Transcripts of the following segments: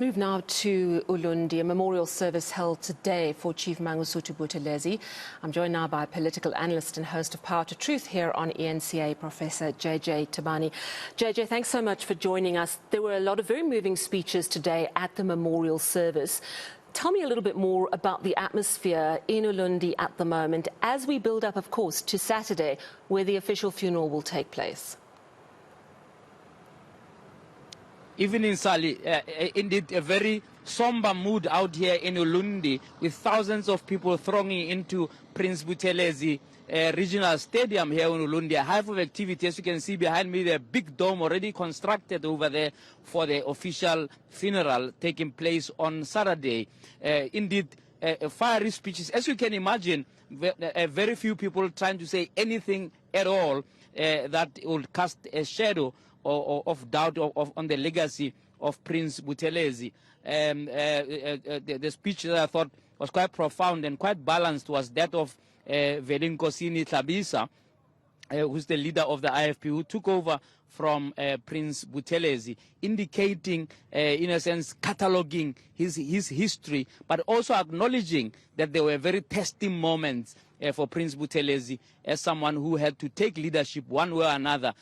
Move now to Ulundi, a memorial service held today for Chief Mangosuthu Buthelezi. I'm joined now by political analyst and host of Power to Truth here on eNCA, Professor JJ Tabane. JJ, thanks so much for joining us. There were a lot of very moving speeches today at the memorial service. Tell me a little bit more about the atmosphere in Ulundi at the moment as we build up, of course, to Saturday, where the official funeral will take place. Evening, Sally. Indeed, a very somber mood out here in Ulundi, with thousands of people thronging into Prince Buthelezi Regional Stadium here in Ulundi. A hive of activity, as you can see behind me, the big dome already constructed over there for the official funeral taking place on Saturday. Indeed, fiery speeches. As you can imagine, very few people trying to say anything at all that will cast a shadow of doubt on the legacy of Prince Buthelezi. The speech that I thought was quite profound and quite balanced was that of Velinkosini Tlabisa, who's the leader of the IFP, who took over from Prince Buthelezi, indicating, in a sense, cataloging his history, but also acknowledging that there were very testing moments for Prince Buthelezi as someone who had to take leadership one way or another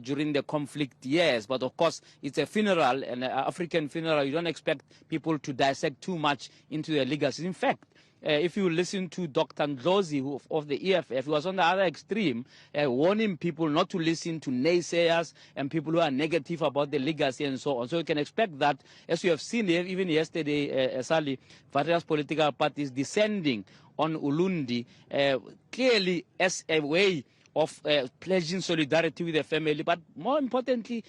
during the conflict years. But of course, it's a funeral, an African funeral. You don't expect people to dissect too much into their legacy. In fact, if you listen to Dr. Ndlozi of the EFF, he was on the other extreme, warning people not to listen to naysayers and people who are negative about the legacy and so on. So you can expect that, as you have seen even yesterday, Sally, various political parties descending on Ulundi, clearly as a way of pledging solidarity with the family, but more importantly,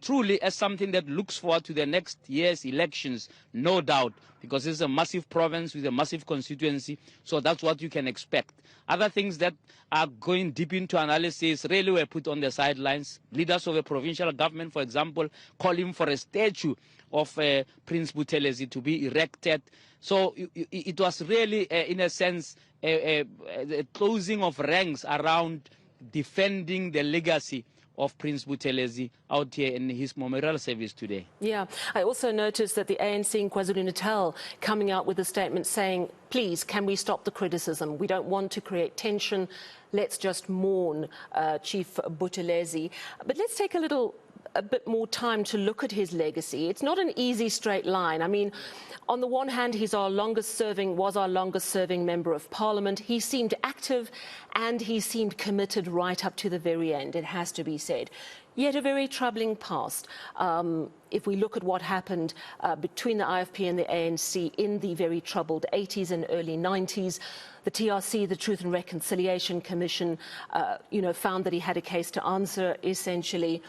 truly as something that looks forward to the next year's elections, no doubt, because it's a massive province with a massive constituency, so that's what you can expect. Other things that are going deep into analysis really were put on the sidelines. Leaders of a provincial government, for example, calling for a statue of Prince Buthelezi to be erected. So it was really, in a sense, a closing of ranks around defending the legacy of Prince Buthelezi out here in his memorial service today. Yeah, I also noticed that the ANC in KwaZulu-Natal coming out with a statement saying, please, can we stop the criticism? We don't want to create tension. Let's just mourn Chief Buthelezi. But let's take a bit more time to look at his legacy. It's not an easy straight line. I mean, on the one hand, was our longest serving member of parliament. He seemed active and he seemed committed right up to the very end, it has to be said. Yet a very troubling past. If we look at what happened between the IFP and the ANC in the very troubled 80s and early 90s, the TRC, the Truth and Reconciliation Commission, found that he had a case to answer, essentially.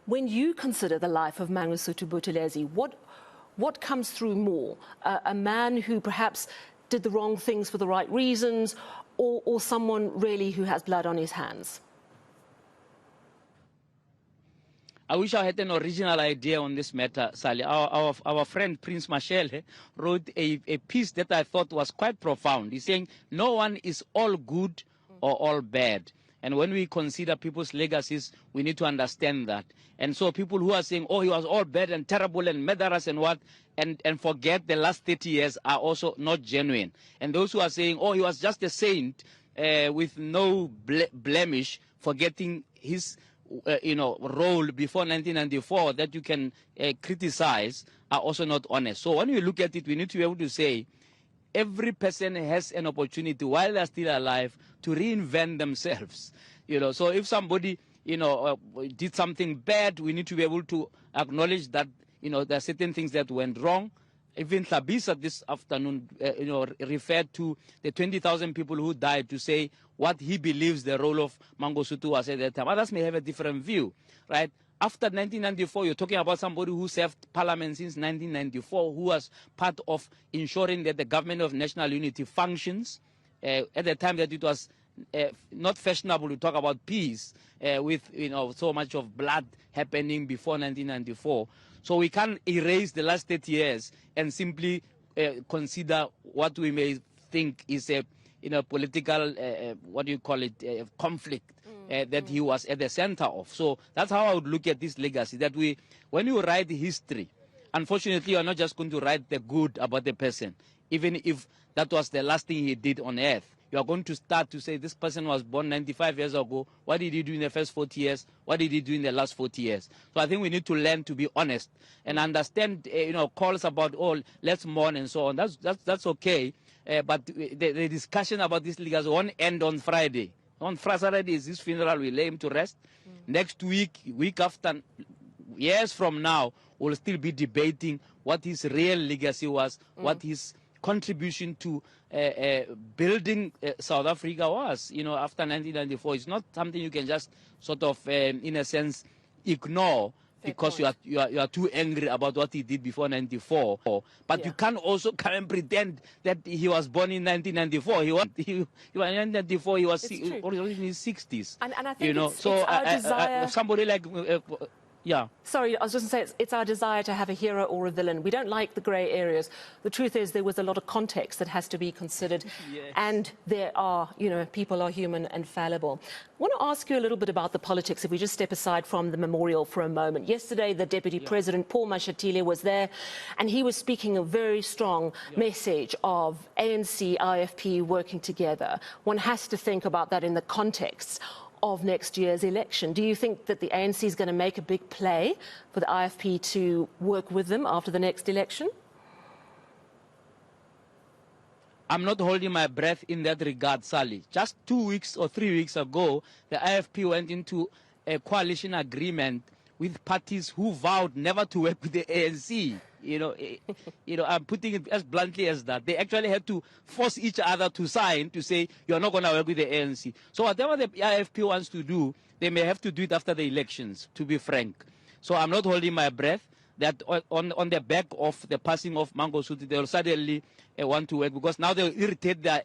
When you consider the life of Mangosuthu Buthelezi, what comes through more? A man who perhaps did the wrong things for the right reasons, or someone really who has blood on his hands? I wish I had an original idea on this matter, Sally. Our friend Prince Mashel wrote a piece that I thought was quite profound. He's saying, no one is all good or all bad. And when we consider people's legacies, we need to understand that. And so people who are saying, oh, he was all bad and terrible and murderous and what, and forget the last 30 years are also not genuine. And those who are saying, oh, he was just a saint with no blemish, forgetting his role before 1994 that you can criticize, are also not honest. So when we look at it, we need to be able to say, every person has an opportunity while they're still alive to reinvent themselves. So if somebody, did something bad, we need to be able to acknowledge that, there are certain things that went wrong. Even Tlabisa this afternoon, referred to the 20,000 people who died to say what he believes the role of Mangosuthu was at that time. Others may have a different view, right? After 1994, you're talking about somebody who served parliament since 1994, who was part of ensuring that the government of national unity functions at the time that it was not fashionable to talk about peace with so much of blood happening before 1994. So we can't erase the last 30 years and simply consider what we may think is a political, conflict that he was at the center of. So that's how I would look at this legacy, that when you write history, unfortunately, you are not just going to write the good about the person, even if that was the last thing he did on earth. You are going to start to say this person was born 95 years ago. What did he do in the first 40 years? What did he do in the last 40 years? So I think we need to learn to be honest and understand, calls about, oh, let's mourn and so on. That's okay. But the discussion about this legacy won't end on Friday. On Saturday is his funeral. We lay him to rest. Next week after, years from now, we'll still be debating what his real legacy was, what his contribution to building South Africa was, after 1994. It's not something you can just sort of, in a sense, ignore because you are too angry about what he did before 94. But you can't also come and pretend that he was born in 1994. He was in 1994. He was already in his 60s. And I think it's our desire. Somebody like. Yeah. Sorry, I was just going to say it's our desire to have a hero or a villain. We don't like the grey areas. The truth is there was a lot of context that has to be considered. Yes. And there are, people are human and fallible. I want to ask you a little bit about the politics, if we just step aside from the memorial for a moment. Yesterday, the Deputy President, Paul Mashatile, was there, and he was speaking a very strong message of ANC, IFP working together. One has to think about that in the context of next year's election. Do you think that the ANC is going to make a big play for the IFP to work with them after the next election? I'm not holding my breath in that regard, Sally. Just 2 weeks or 3 weeks ago, the IFP went into a coalition agreement with parties who vowed never to work with the ANC. I'm putting it as bluntly as that. They actually had to force each other to sign to say, you're not going to work with the ANC. So whatever the IFP wants to do, they may have to do it after the elections, to be frank. So I'm not holding my breath that on the back of the passing of Mangosuthu, they'll suddenly want to work, because now they'll irritate their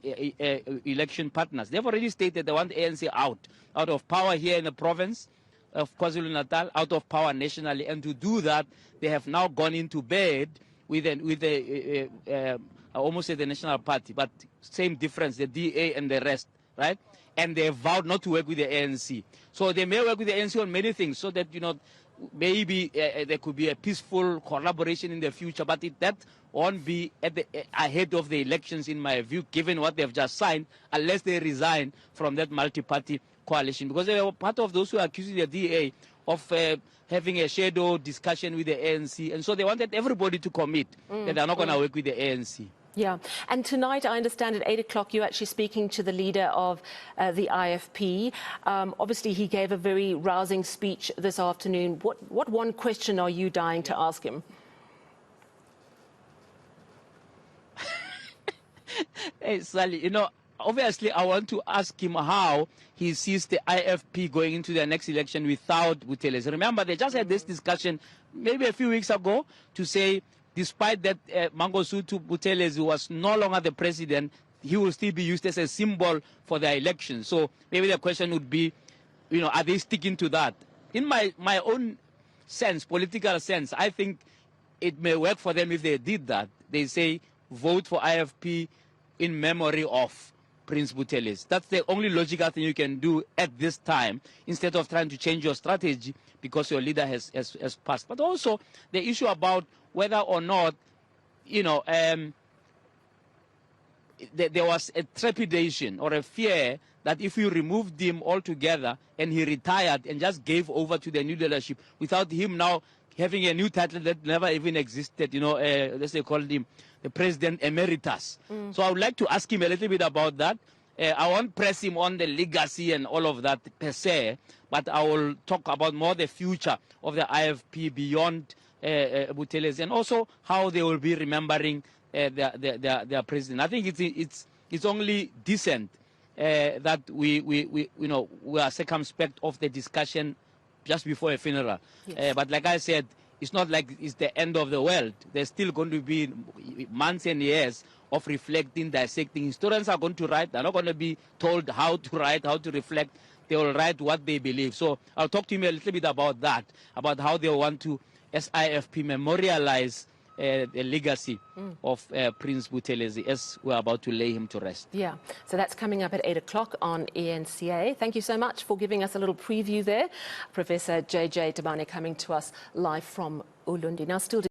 election partners. They've already stated they want the ANC out of power here in the province of KwaZulu-Natal, out of power nationally, and to do that, they have now gone into bed with I almost say the National Party, but same difference, the DA and the rest, right? And they vowed not to work with the ANC. So they may work with the ANC on many things, so that maybe there could be a peaceful collaboration in the future, but that won't be ahead of the elections, in my view, given what they've just signed, unless they resign from that multi-party coalition, because they were part of those who are accusing the DA of having a shadow discussion with the ANC, and so they wanted everybody to commit that they're not going to work with the ANC. Yeah, and tonight, I understand at 8 o'clock, you're actually speaking to the leader of the IFP. Obviously, he gave a very rousing speech this afternoon. What one question are you dying to ask him? Hey, Sally, obviously, I want to ask him how he sees the IFP going into the next election without Buthelezi. Remember, they just had this discussion maybe a few weeks ago to say, despite that Mangosuthu Buthelezi was no longer the president, he will still be used as a symbol for the election. So maybe the question would be, are they sticking to that? In my own sense, political sense, I think it may work for them if they did that. They say, vote for IFP in memory of Prince Buthelezi. That's the only logical thing you can do at this time, instead of trying to change your strategy because your leader has passed. But also the issue about whether or not, there was a trepidation or a fear that if you removed him altogether and he retired and just gave over to the new leadership without him now having a new title that never even existed, as they called him, the President Emeritus. So I would like to ask him a little bit about that. I won't press him on the legacy and all of that per se, but I will talk about more the future of the IFP beyond Buthelezi, and also how they will be remembering their president. I think it's only decent that we are circumspect of the discussion just before a funeral. Yes. But like I said, it's not like it's the end of the world. There's still going to be months and years of reflecting, dissecting. Historians are going to write. They're not going to be told how to write, how to reflect. They will write what they believe. So I'll talk to him a little bit about that, about how they want to, as IFP, memorialize the legacy of Prince Buthelezi as we're about to lay him to rest. Yeah, so that's coming up at 8 o'clock on eNCA. Thank you so much for giving us a little preview there. Professor JJ Tabane coming to us live from Ulundi. Now, still